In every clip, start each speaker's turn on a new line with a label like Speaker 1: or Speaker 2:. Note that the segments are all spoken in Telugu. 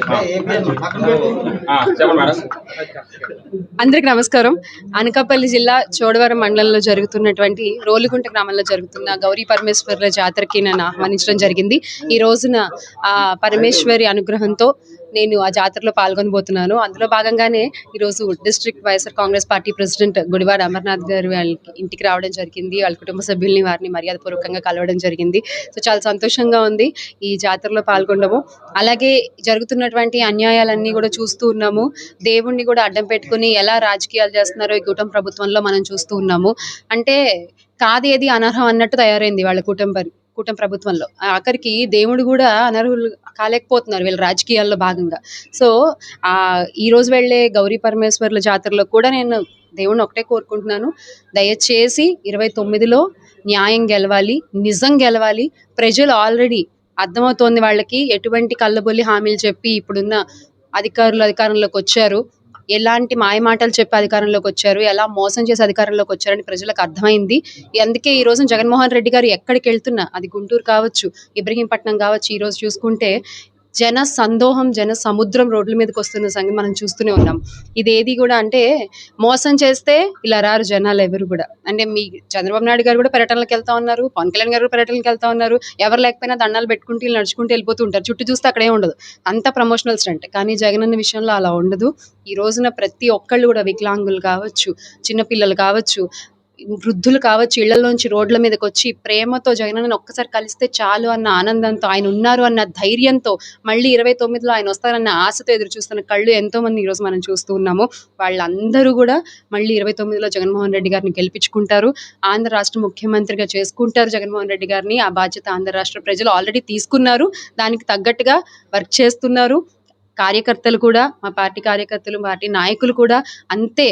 Speaker 1: చెప్పండి మేడం.
Speaker 2: అందరికి నమస్కారం. అనకాపల్లి జిల్లా చోడవరం మండలంలో జరుగుతున్నటువంటి రోలుగుంట గ్రామంలో జరుగుతున్న గౌరీ పరమేశ్వర్ల జాతరకి నన్ను ఆహ్వానించడం జరిగింది. ఈ రోజున ఆ పరమేశ్వరి అనుగ్రహంతో నేను ఆ జాతరలో పాల్గొనబోతున్నాను. అందులో భాగంగానే ఈరోజు district YSR Congress party president Gudivada Amarnath గారు వాళ్ళకి ఇంటికి రావడం జరిగింది. వాళ్ళ కుటుంబ సభ్యుల్ని వారిని మర్యాదపూర్వకంగా కలవడం జరిగింది. సో చాలా సంతోషంగా ఉంది ఈ జాతరలో పాల్గొనడము. అలాగే జరుగుతున్నటువంటి అన్యాయాలన్నీ కూడా చూస్తూ ఉన్నాము. దేవుణ్ణి కూడా అడ్డం పెట్టుకుని ఎలా రాజకీయాలు చేస్తున్నారో ఈ కూటమి ప్రభుత్వంలో మనం చూస్తూ ఉన్నాము. అంటే కాదేది అనర్హం అన్నట్టు తయారైంది వాళ్ళ కూటమి ప్రభుత్వంలో. ఆఖరికి దేవుడు కూడా అనర్హులు కాలేకపోతున్నారు వీళ్ళ రాజకీయాల్లో భాగంగా. సో ఈ రోజు వెళ్లే గౌరీ పరమేశ్వర్ల జాతరలో కూడా నేను దేవుణ్ణి ఒకటే కోరుకుంటున్నాను, దయచేసి 29లో న్యాయం గెలవాలి, నిజం గెలవాలి. ప్రజలు ఆల్రెడీ అర్థమవుతోంది వాళ్ళకి ఎటువంటి కళ్ళబొల్లి హామీలు చెప్పి ఇప్పుడున్న అధికారంలోకి వచ్చారు, ఎలాంటి మాయమాటలు చెప్పి అధికారంలోకి వచ్చారు, ఎలా మోసం చేసి అధికారంలోకి వచ్చారని ప్రజలకు అర్థమైంది. అందుకే ఈ రోజు జగన్మోహన్ రెడ్డి గారు ఎక్కడికి వెళ్తున్నా, అది గుంటూరు కావచ్చు, ఇబ్రహీంపట్నం కావచ్చు, ఈ రోజు చూసుకుంటే జన సందోహం, జన సముద్రం రోడ్ల మీదకి వస్తున్న సంగతి మనం చూస్తూనే ఉన్నాం. ఇదేది కూడా అంటే మోసం చేస్తే ఇలా రారు జనాలు ఎవరు కూడా. అంటే మీ చంద్రబాబు నాయుడు గారు కూడా పర్యటనలకు వెళ్తా ఉన్నారు, పవన్ కళ్యాణ్ గారు పర్యటనలకు వెళ్తా ఉన్నారు. ఎవరు లేకపోయినా దండాలు పెట్టుకుంటూ నడుచుకుంటూ వెళ్ళిపోతూ ఉంటారు. చుట్టూ చూస్తే అక్కడే ఉండదు, అంత ప్రమోషనల్ స్టంట్. కానీ జగన్ అన్న విషయంలో అలా ఉండదు. ఈ రోజున ప్రతి ఒక్కళ్ళు కూడా వికలాంగులు కావచ్చు, చిన్నపిల్లలు కావచ్చు, వృద్ధులు కావచ్చు, ఇళ్లలోంచి రోడ్ల మీదకి వచ్చి ప్రేమతో జగనన్నని ఒక్కసారి కలిస్తే చాలు అన్న ఆనందంతో, ఆయన ఉన్నారు అన్న ధైర్యంతో, మళ్ళీ 29లో ఆయన వస్తారన్న ఆశతో ఎదురు చూస్తున్న కళ్ళు ఎంతో మంది ఈరోజు మనం చూస్తూ ఉన్నాము. వాళ్ళందరూ కూడా మళ్ళీ 29లో జగన్మోహన్ రెడ్డి గారిని గెలిపించుకుంటారు, ఆంధ్ర రాష్ట్ర ముఖ్యమంత్రిగా చేసుకుంటారు జగన్మోహన్ రెడ్డి గారిని. ఆ బాధ్యత ఆంధ్ర రాష్ట్ర ప్రజలు ఆల్రెడీ తీసుకున్నారు, దానికి తగ్గట్టుగా వర్క్ చేస్తున్నారు. కార్యకర్తలు కూడా, మా పార్టీ కార్యకర్తలు, పార్టీ నాయకులు కూడా అంతే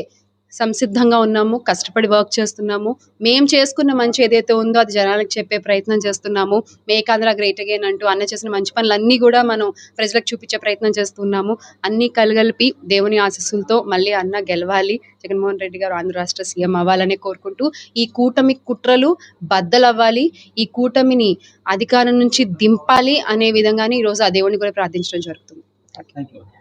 Speaker 2: సంసిద్ధంగా ఉన్నాము, కష్టపడి వర్క్ చేస్తున్నాము. మేము చేసుకున్న మంచి ఏదైతే ఉందో అది జనాలకు చెప్పే ప్రయత్నం చేస్తున్నాము. మేక్ ఆంధ్ర గ్రేట్ అగైన్ అంటూ అన్న చేసిన మంచి పనులన్నీ కూడా మనం ప్రజలకు చూపించే ప్రయత్నం చేస్తున్నాము. అన్నీ కలగలిపి దేవుని ఆశీస్సులతో మళ్ళీ అన్న గెలవాలి, జగన్మోహన్ రెడ్డి గారు ఆంధ్ర రాష్ట్ర సీఎం అవ్వాలనే కోరుకుంటూ, ఈ కూటమి కుట్రలు బద్దలవ్వాలి, ఈ కూటమిని అధికారం నుంచి దింపాలి అనే విధంగానే ఈరోజు ఆ దేవుని కూడా ప్రార్థించడం జరుగుతుంది.